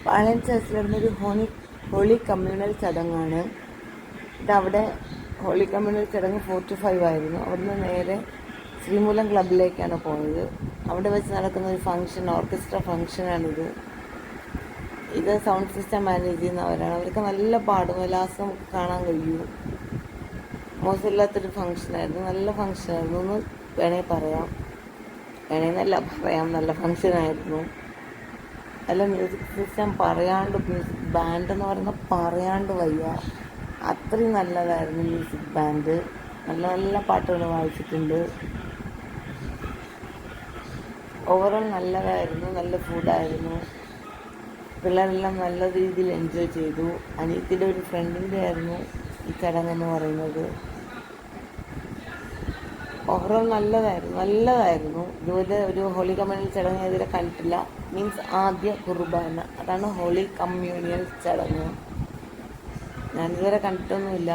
പാളയം ചർച്ചിൽ നടന്നൊരു holy communal ചടങ്ങാണ്. ഇതവിടെ ഹോളി കമ്മ്യൂണൽ ചടങ്ങ് 4 to 5 ആയിരുന്നു. അവിടുന്ന് നേരെ ശ്രീമൂലം ക്ലബിലേക്കാണ് പോയത്. അവിടെ വെച്ച് നടക്കുന്ന ഒരു ഫംഗ്ഷൻ, ഓർക്കസ്ട്ര ഫംഗ്ഷനാണിത്. ഇത് സൗണ്ട് സിസ്റ്റം മാനേജ് ചെയ്യുന്നവരാണ്. അവർക്ക് നല്ല പാടും, ലാസ്റ്റ് നമുക്ക് കാണാൻ കഴിയും. മോശമില്ലാത്തൊരു ഫംഗ്ഷനായിരുന്നു, നല്ല ഫംഗ്ഷനായിരുന്നു എന്ന് വേണമെന്നല്ല പറയാം. നല്ല ഫംഗ്ഷനായിരുന്നു. നല്ല മ്യൂസിക് സിസ്റ്റം മ്യൂസിക് ബാൻഡ് എന്ന് പറയുന്നത് പറയാണ്ട് വയ്യ. അത്രയും നല്ലതായിരുന്നു മ്യൂസിക് ബാൻഡ്. നല്ല നല്ല പാട്ടുകൾ വായിച്ചിട്ടുണ്ട്. ഓവറോൾ നല്ലതായിരുന്നു. നല്ല ഫുഡായിരുന്നു. പിള്ളേരെല്ലാം നല്ല രീതിയിൽ എൻജോയ് ചെയ്തു. അനിയത്തിയുടെ ഒരു ഫ്രണ്ടിൻ്റെ ആയിരുന്നു ഈ ചടങ്ങെന്ന് പറയുന്നത്. ഓവറോൾ നല്ലതായിരുന്നു. ഇതുപോലെ ഒരു ഹോളി കമ്മ്യൂണിയൽ ചടങ്ങ് ഇതുവരെ കണ്ടിട്ടില്ല. മീൻസ് ആദ്യ കുർബാന, അതാണ് ഹോളി കമ്മ്യൂണിയൽ ചടങ്ങ്. ഞാനിതുവരെ കണ്ടിട്ടൊന്നുമില്ല.